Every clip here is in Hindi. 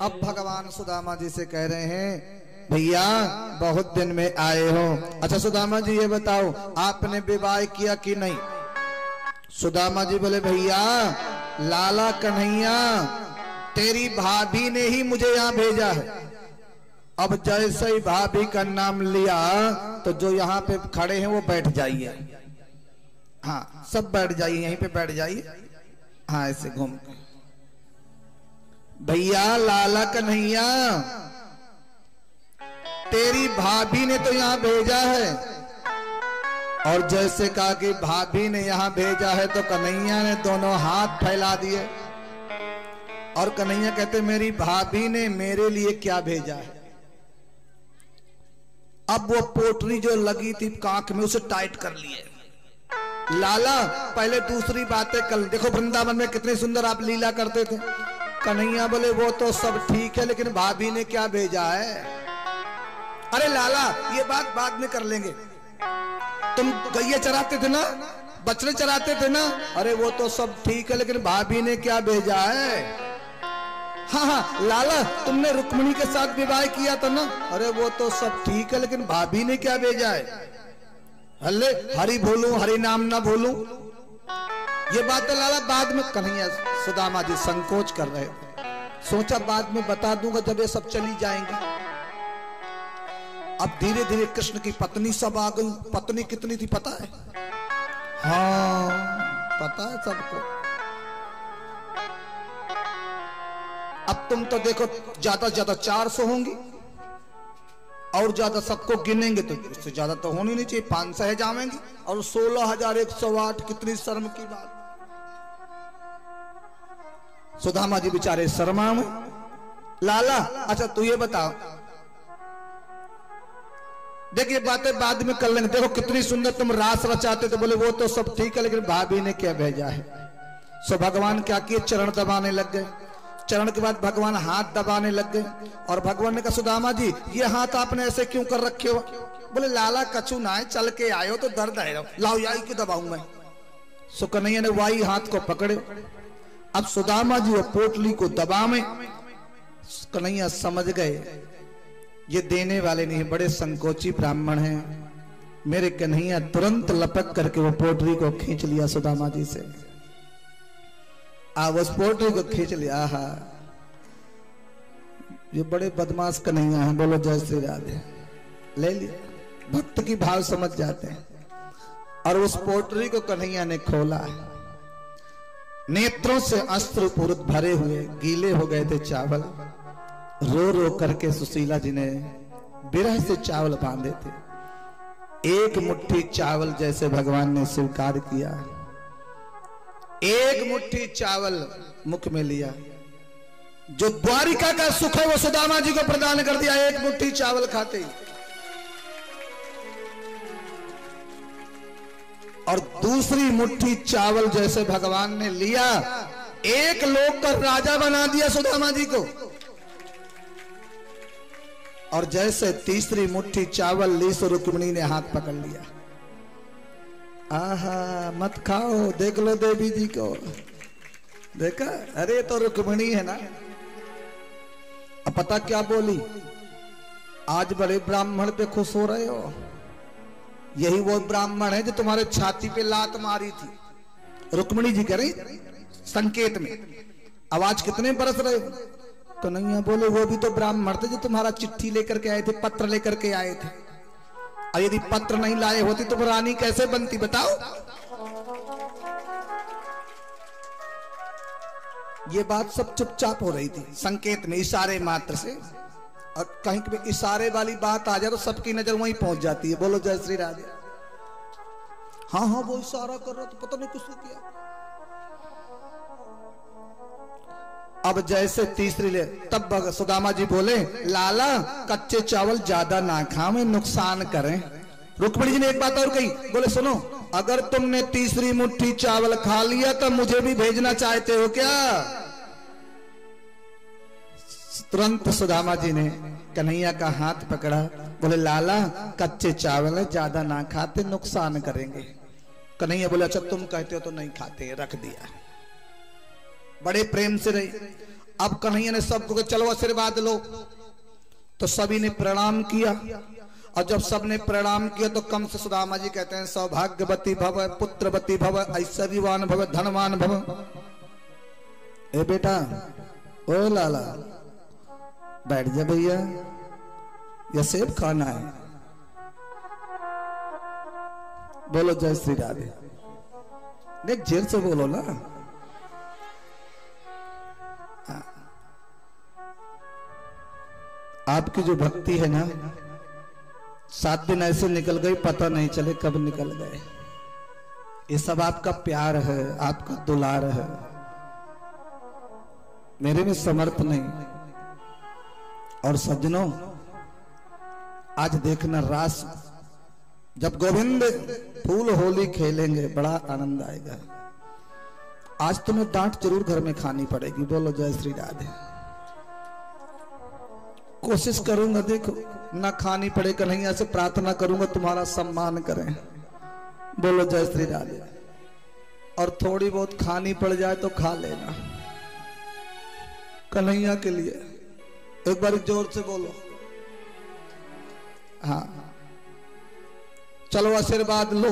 अब भगवान सुदामा जी से कह रहे हैं, भैया बहुत दिन में आए हो, अच्छा सुदामा जी ये बताओ आपने विवाह किया कि नहीं? सुदामा जी बोले, भैया लाला कन्हैया तेरी भाभी ने ही मुझे यहाँ भेजा है। अब जैसे ही भाभी का नाम लिया तो जो यहाँ पे खड़े हैं वो बैठ जाइए, हाँ सब बैठ जाइए, यहीं पे बैठ जाइए, हाँ ऐसे घूम के। भैया लाला कन्हैया तेरी भाभी ने तो यहाँ भेजा है। और जैसे कहा कि भाभी ने यहाँ भेजा है तो कन्हैया ने दोनों हाथ फैला दिए और कन्हैया कहते, मेरी भाभी ने मेरे लिए क्या भेजा है? अब वो पोटली जो लगी थी कांख में उसे टाइट कर लिए। लाला पहले दूसरी बातें कर, देखो वृंदावन में कितने सुंदर आप लीला करते थे। कन्हैया बोले, वो तो सब ठीक है लेकिन भाभी ने क्या भेजा है? अरे लाला ये बात बाद में कर लेंगे, तुम गैया चराते थे ना, बछड़े चराते थे ना? अरे वो तो सब ठीक है लेकिन भाभी ने क्या भेजा है? हाँ हाँ लाला तुमने रुक्मिणी के साथ विवाह किया था ना? अरे वो तो सब ठीक है लेकिन भाभी ने क्या भेजा है? हल्ले हरि बोलूं हरि नाम ना बोलूं, ये बात तो लाला बाद में। कन्हैया सुदामा जी संकोच कर रहे थे, सोचा बाद में बता दूंगा जब ये सब चली जाएंगे। अब धीरे धीरे कृष्ण की पत्नी सब आ गई। पत्नी कितनी थी पता है? हाँ पता है सबको। अब तुम तो देखो ज्यादा से ज्यादा 400 होंगी और ज्यादा सबको गिनेंगे तो इससे ज्यादा तो होनी नहीं चाहिए, 500 है जाएंगी और 16,108, कितनी शर्म की बात। सुदामा जी बेचारे शर्मा में। लाला अच्छा तू ये बता, देखिए बातें बाद में कर लेंगे, देखो कितनी सुंदर तुम रास रचाते थे। बोले वो तो सब ठीक है लेकिन भाभी ने क्या भेजा है? सो भगवान क्या किए, चरण दबाने लग गए। चरण के बाद भगवान हाथ दबाने लग गए और भगवान ने कहा, सुदामा जी ये हाथ आपने ऐसे क्यों कर रखे हो? बोले लाला कछु ना है, चल के आए हो तो दर्द है, लाओ यही क्यों दबाऊं मैं? सो कन्हैया ने वाई हाथ को पकड़े। अब सुदामा जी वो पोटली को दबा में, कन्हैया समझ गए ये देने वाले नहीं, बड़े संकोची ब्राह्मण हैं। मेरे कन्हैया तुरंत लपक करके वो पोटली को खींच लिया सुदामा जी से। उस पोटली को खींच लिया। आहा ये बड़े बदमाश कन्हैया हैं, बोलो जय श्री राधे। ले लिया, भक्त की भाव समझ जाते हैं। और उस पोटली को कन्हैया ने खोला, नेत्रों से अश्रुपूरित भरे हुए गीले हो गए थे चावल। रो रो करके सुशीला जी ने बिरह से चावल बांधे थे। एक मुट्ठी चावल जैसे भगवान ने स्वीकार किया, एक मुट्ठी चावल मुख में लिया। जो द्वारिका का सुख है वो सुदामा जी को प्रदान कर दिया एक मुट्ठी चावल खाते ही। और दूसरी मुट्ठी चावल जैसे भगवान ने लिया, एक लोक का राजा बना दिया सुदामा जी को। और जैसे तीसरी मुट्ठी चावल ली सो रुक्मिणी ने हाथ पकड़ लिया। आहा मत खाओ, देख लो देवी जी को, देखा? अरे तो रुक्मिणी है ना। अब पता क्या बोली, आज बड़े ब्राह्मण पे खुश हो रहे हो? यही वो ब्राह्मण है जो तुम्हारे छाती पे लात मारी थी। रुक्मिणी जी कह रही संकेत में, आवाज कितने बरस रहे हो? कन्हैया बोले वो भी तो ब्राह्मण थे जो तुम्हारा चिट्ठी लेकर के आए थे, पत्र लेकर के आए थे। और यदि पत्र नहीं लाए होती तो रानी कैसे बनती बताओ? ये बात सब चुपचाप हो रही थी, संकेत में, इशारे मात्र से। और कहीं पे इशारे वाली बात आ जाए तो सबकी नजर वहीं पहुंच जाती है। बोलो जय श्री राधे। हाँ हाँ वो इशारा कर रहा तो पता नहीं किसने किया। अब जैसे तीसरी ले, तब सुदामा जी बोले लाला कच्चे चावल ज्यादा ना खाओ, नुकसान करें। रुक्मिणी जी ने एक बात और कही, बोले सुनो अगर तुमने तीसरी मुट्ठी चावल खा लिया तो मुझे भी भेजना चाहते हो क्या? तुरंत सुदामा जी ने कन्हैया का हाथ पकड़ा, बोले लाला कच्चे चावल है, ज्यादा ना खाते, नुकसान करेंगे। कन्हैया बोले अच्छा तुम कहते हो तो नहीं खाते, रख दिया। बड़े प्रेम से रही। अब कन्हैया ने सबको चलो आशीर्वाद लो, तो सभी ने प्रणाम किया। और जब सबने प्रणाम किया तो कम से सुदामा जी कहते हैं सौभाग्यवती भव, पुत्रवती भव, ऐश्वर्यवान भव, धनवान भव। ए बेटा, ओ लाला, बैठ जा भैया, यह सेब खाना है। बोलो जय श्री राधे। देख जेल से बोलो ना। आपकी जो भक्ति है ना, 7 दिन ऐसे निकल गई, पता नहीं चले कब निकल गए। ये सब आपका प्यार है, आपका दुलार है, मेरे में समर्थ नहीं। और सज्जनों, आज देखना रास जब गोविंद फूल होली खेलेंगे बड़ा आनंद आएगा। आज तुम्हें डांट जरूर घर में खानी पड़ेगी। बोलो जय श्री राधे। कोशिश करूंगा, देखो ना खानी पड़े, कन्हैया से प्रार्थना करूंगा तुम्हारा सम्मान करें। बोलो जय श्री राधे। और थोड़ी बहुत खानी पड़ जाए तो खा लेना कन्हैया के लिए। एक बार जोर से बोलो। हाँ, चलो आशीर्वाद लो।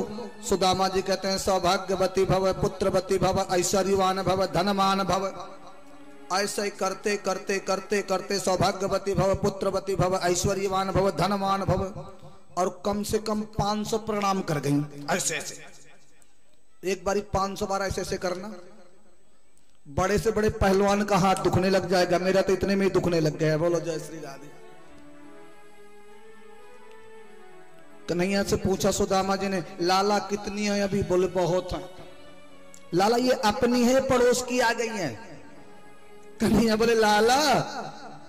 सुदामा जी कहते हैं सौभाग्यवती भव, पुत्रवती भव, ऐश्वर्यवान भव, धनवान भव। ऐसे करते करते करते करते सौभाग्यवती भव, पुत्रवती भव, ऐश्वर्यवान भव, धनवान भव। और कम से कम 500 प्रणाम कर गई ऐसे ऐसे। एक बारी 500 बार ऐसे ऐसे करना। बड़े से बड़े पहलवान का हाथ दुखने लग जाएगा, मेरा तो इतने में ही दुखने लग गया। बोलो जय श्री राधे। कन्हैया से पूछा सुदामा जी ने, लाला कितनी है अभी? बोले बहुत है। लाला ये अपनी है पड़ोस की आ गई है? कन्हैया बोले लाला,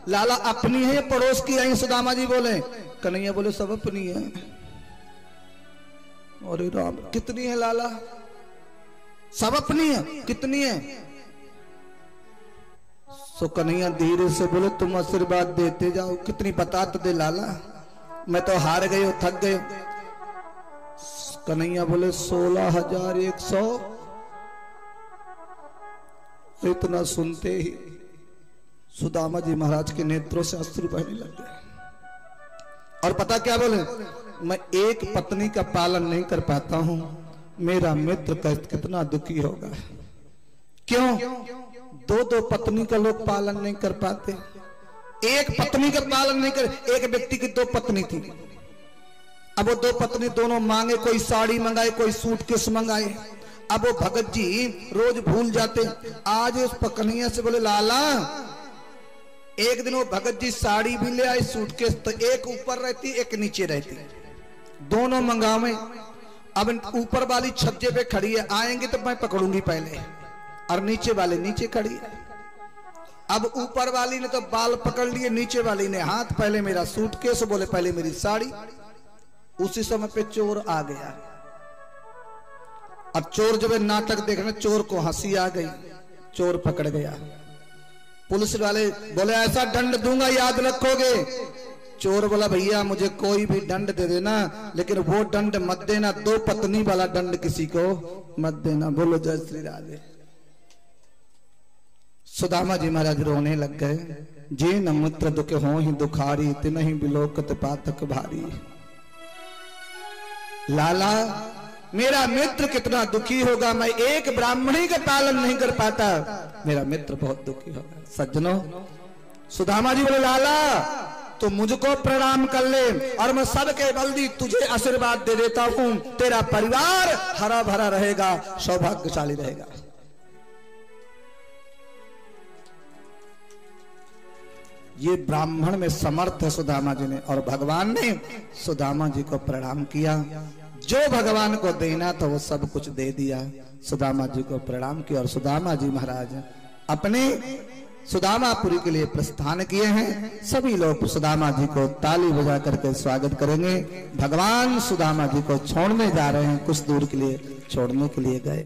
लाला अपनी है पड़ोस की आई? सुदामा जी बोले, कन्हैया बोले सब अपनी है। अरे राम, कितनी है लाला? सब अपनी है। कितनी है? सो कन्हैया धीरे से बोले, तुम आशीर्वाद देते जाओ, कितनी बता तो दे लाला, मैं तो हार गई हूं, थक गई। कन्हैया बोले 16,100। इतना सुनते ही सुदामा जी महाराज के नेत्रों से अश्रु बहने लग गए। और पता क्या बोले, मैं एक पत्नी का पालन नहीं कर पाता हूं, मेरा मित्र कितना दुखी होगा। क्यों? 2-2 पत्नी का लोग पालन नहीं कर पाते, एक पत्नी का पालन नहीं कर। एक व्यक्ति की 2 पत्नी थी। अब वो 2 पत्नी दोनों मांगे, कोई साड़ी मंगाए, कोई सूटकेस मंगाए। अब वो भगत जी रोज भूल जाते। आज उस कन्हैया से बोले लाला, एक दिन वो भगत जी साड़ी भी ले आए, सूटकेस, तो एक ऊपर रहती एक नीचे रहती, दोनों मंगावे। अब ऊपर वाली छज्जे पे खड़ी है, आएंगे तो मैं पकड़ूंगी पहले, और नीचे वाले नीचे खड़ी है। अब ऊपर वाली ने तो बाल पकड़ लिए, नीचे वाली ने हाथ। पहले मेरा सूटकेस, बोले पहले मेरी साड़ी। उसी समय पे चोर आ गया। अब चोर जब नाटक देखने, चोर को हंसी आ गई, चोर पकड़ गया। पुलिस वाले बोले ऐसा दंड दूंगा याद रखोगे? चोर बोला भैया मुझे कोई भी दंड दे देना, लेकिन वो दंड मत देना, 2 पत्नी वाला दंड किसी को मत देना। बोलो जय श्री राधे। सुदामा जी महाराज रोने लग गए। जे न मित्र दुख हो ही दुखारी, तिन ही बिलोकत पातक भारी। लाला, मेरा मित्र कितना दुखी होगा, मैं एक ब्राह्मणी का पालन नहीं कर पाता, मेरा मित्र बहुत दुखी होगा। सज्जनों, सुदामा जी बोले लाला तो मुझको प्रणाम कर ले, और मैं सबके बल्दी तुझे आशीर्वाद दे देता हूं, तेरा परिवार हरा भरा रहेगा, सौभाग्यशाली रहेगा। ये ब्राह्मण में समर्थ है सुदामा जी ने, और भगवान ने सुदामा जी को प्रणाम किया। जो भगवान को देना तो वो सब कुछ दे दिया। सुदामा जी को प्रणाम किया, और सुदामा जी महाराज अपने सुदामापुरी के लिए प्रस्थान किए हैं। सभी लोग सुदामा जी को ताली बजा करके स्वागत करेंगे। भगवान सुदामा जी को छोड़ने जा रहे हैं, कुछ दूर के लिए छोड़ने के लिए गए।